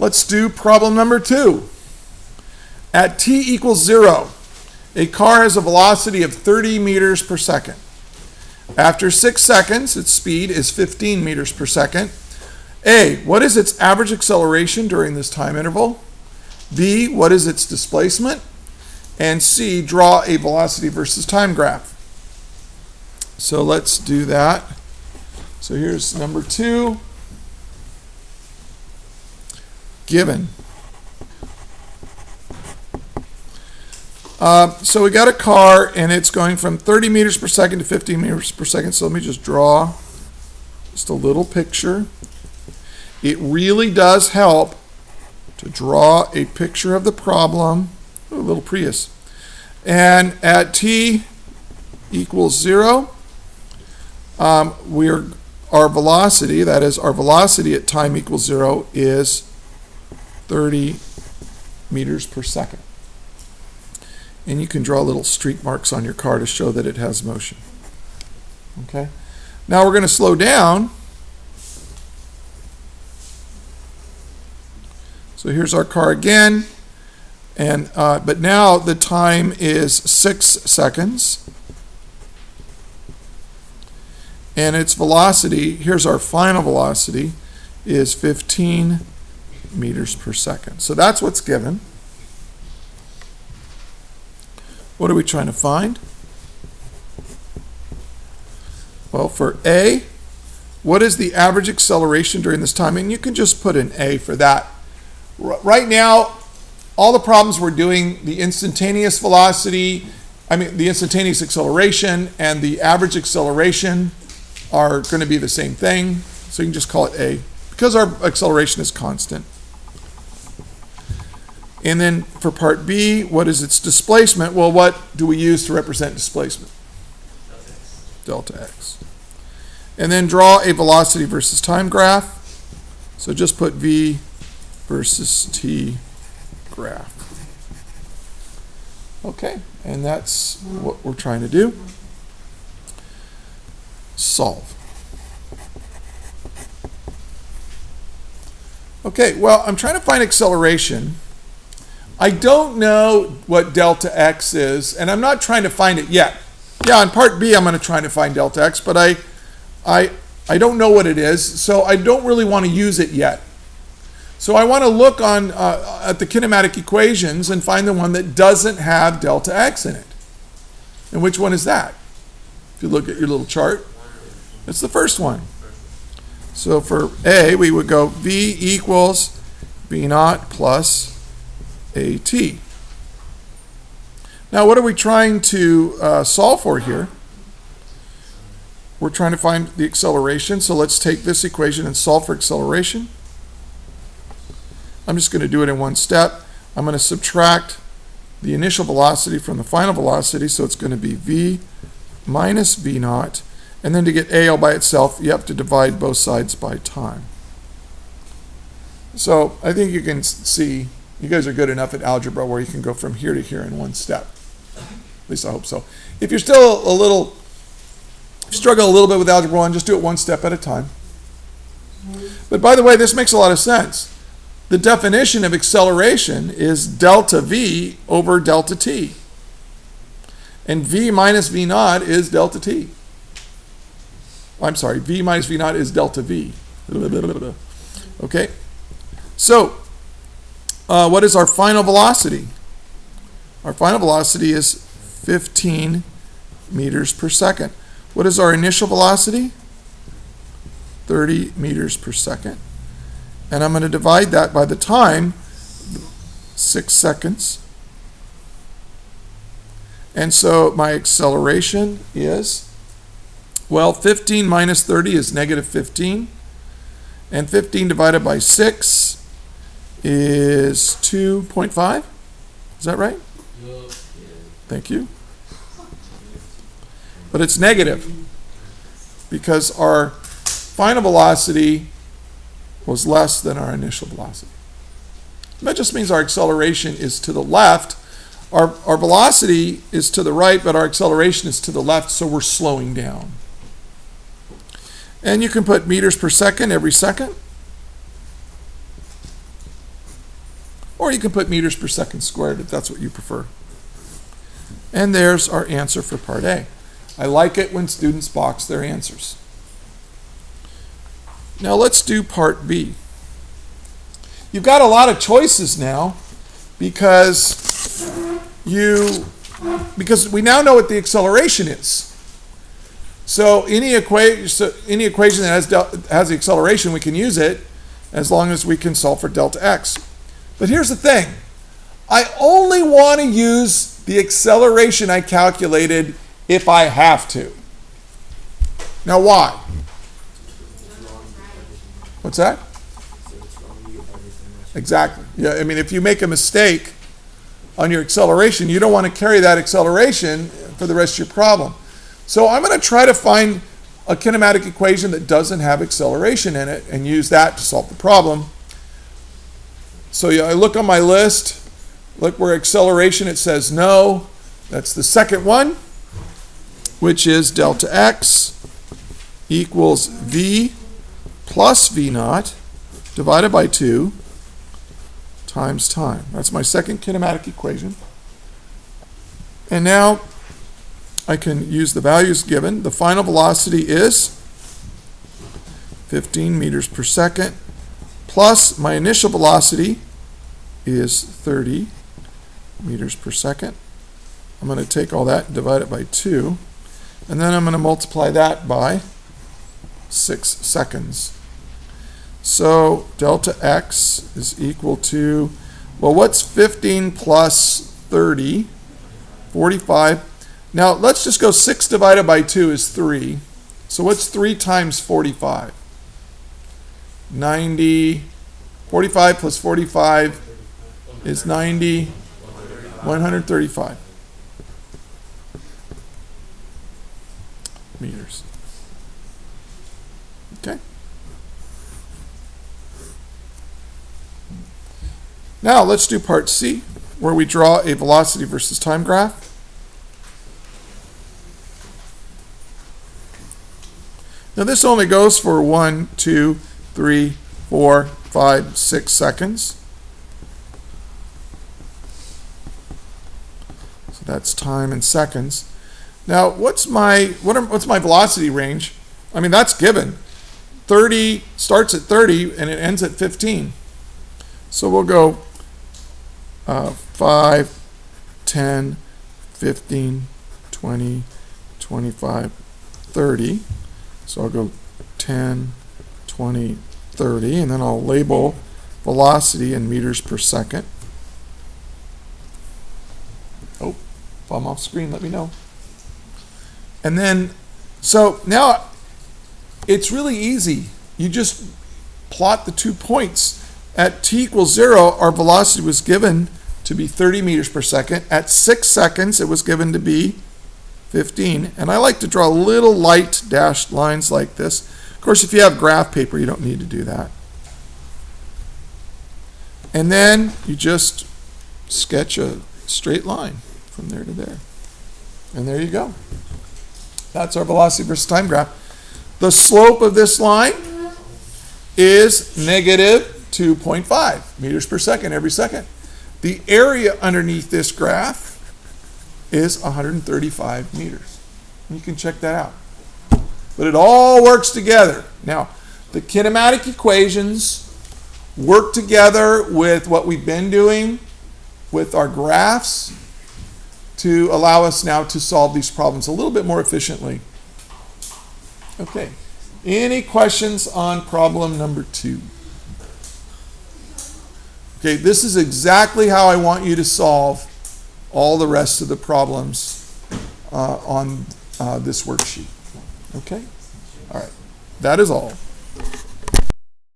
Let's do problem number 2. At t equals 0, a car has a velocity of 30 meters per second. After 6 seconds, its speed is 15 meters per second. A, what is its average acceleration during this time interval? B, what is its displacement? And C, draw a velocity versus time graph. So let's do that. So here's number 2. Given. So we got a car, and it's going from 30 meters per second to 15 meters per second. So let me just draw just a little picture. It really does help to draw a picture of the problem. Ooh, a little Prius. And at t equals 0, our velocity, that is, our velocity at time equals 0 is 30 meters per second. And you can draw little streak marks on your car to show that it has motion. Okay. Now we're going to slow down. So here's our car again, and but now the time is 6 seconds, and its velocity, here's our final velocity, is 15 meters per second. So that's what's given. What are we trying to find? Well, for A, what is the average acceleration during this time? And you can just put an A for that. Right now, all the problems we're doing, the instantaneous velocity, the instantaneous acceleration and the average acceleration are going to be the same thing. So you can just call it A, because our acceleration is constant. And then for part B, what is its displacement? Well, what do we use to represent displacement? Delta x. And then draw a velocity versus time graph. So just put V versus t graph. Okay, and that's what we're trying to do. Solve. Okay, well, I'm trying to find acceleration. I don't know what delta x is, and I'm not trying to find it yet. Yeah, on part B, I'm going to try to find delta x, but I don't know what it is, so I don't really want to use it yet. So I want to look on at the kinematic equations and find the one that doesn't have delta x in it. And which one is that? If you look at your little chart, it's the first one. So for A, we would go V equals V naught plus AT. Now, what are we trying to solve for here? We're trying to find the acceleration. So let's take this equation and solve for acceleration. I'm just going to do it in one step. I'm going to subtract the initial velocity from the final velocity, so it's going to be V minus V naught. And then to get A all by itself, you have to divide both sides by time. So I think you can see, you guys are good enough at algebra where you can go from here to here in one step. At least I hope so. If you're still struggle a little bit with algebra 1, just do it one step at a time. But by the way, this makes a lot of sense. The definition of acceleration is delta V over delta t. And V minus V naught is delta t. I'm sorry, V minus V naught is delta V. Okay? So, what is our final velocity? Our final velocity is 15 meters per second. What is our initial velocity? 30 meters per second. And I'm going to divide that by the time, 6 seconds. And so my acceleration is, well, 15 minus 30 is negative 15. And 15 divided by 6 is 2.5. Is that right? Thank you. But it's negative because our final velocity was less than our initial velocity. That just means our acceleration is to the left. Our velocity is to the right, but our acceleration is to the left, so we're slowing down. And you can put meters per second every second. Or you can put meters per second squared if that's what you prefer. And there's our answer for part A. I like it when students box their answers. Now let's do part B. You've got a lot of choices now because we now know what the acceleration is. So any equation that has the acceleration, we can use it as long as we can solve for delta x. But here's the thing. I only want to use the acceleration I calculated if I have to. Now why? What's that? Exactly. Yeah, I mean, if you make a mistake on your acceleration, you don't want to carry that acceleration for the rest of your problem. So I'm going to try to find a kinematic equation that doesn't have acceleration in it and use that to solve the problem. So yeah, I look on my list, look where acceleration, it says no. That's the second one, which is delta x equals v plus v naught divided by 2 times time. That's my second kinematic equation. And now I can use the values given. The final velocity is 15 meters per second plus my initial velocity is 30 meters per second. I'm going to take all that and divide it by 2. And then I'm going to multiply that by 6 seconds. So delta x is equal to, well, what's 15 plus 30? 45. Now let's just go 6 divided by 2 is 3. So what's 3 times 45? 90. 45 plus 45 is 90. 135 meters. Okay. Now let's do part C, where we draw a velocity versus time graph. Now this only goes for 1, 2, 3, 4, 5, 6 seconds. So that's time in seconds. Now what's my velocity range? I mean, that's given. 30 starts at 30 and it ends at 15. So we'll go 5, 10, 15, 20, 25, 30. So I'll go 10, 20, 30, and then I'll label velocity in meters per second. Oh, if I'm off screen, let me know. And then, so now it's really easy. You just plot the 2 points. At t equals 0, our velocity was given to be 30 meters per second. At 6 seconds, it was given to be 15. And I like to draw little light dashed lines like this. Of course, if you have graph paper, you don't need to do that. And then you just sketch a straight line from there to there. And there you go. That's our velocity versus time graph. The slope of this line is negative 2.5 meters per second every second. The area underneath this graph is 135 meters. You can check that out. But it all works together. Now, the kinematic equations work together with what we've been doing with our graphs to allow us now to solve these problems a little bit more efficiently. Okay. Any questions on problem number 2? Okay, this is exactly how I want you to solve all the rest of the problems on this worksheet. Okay? All right. That is all.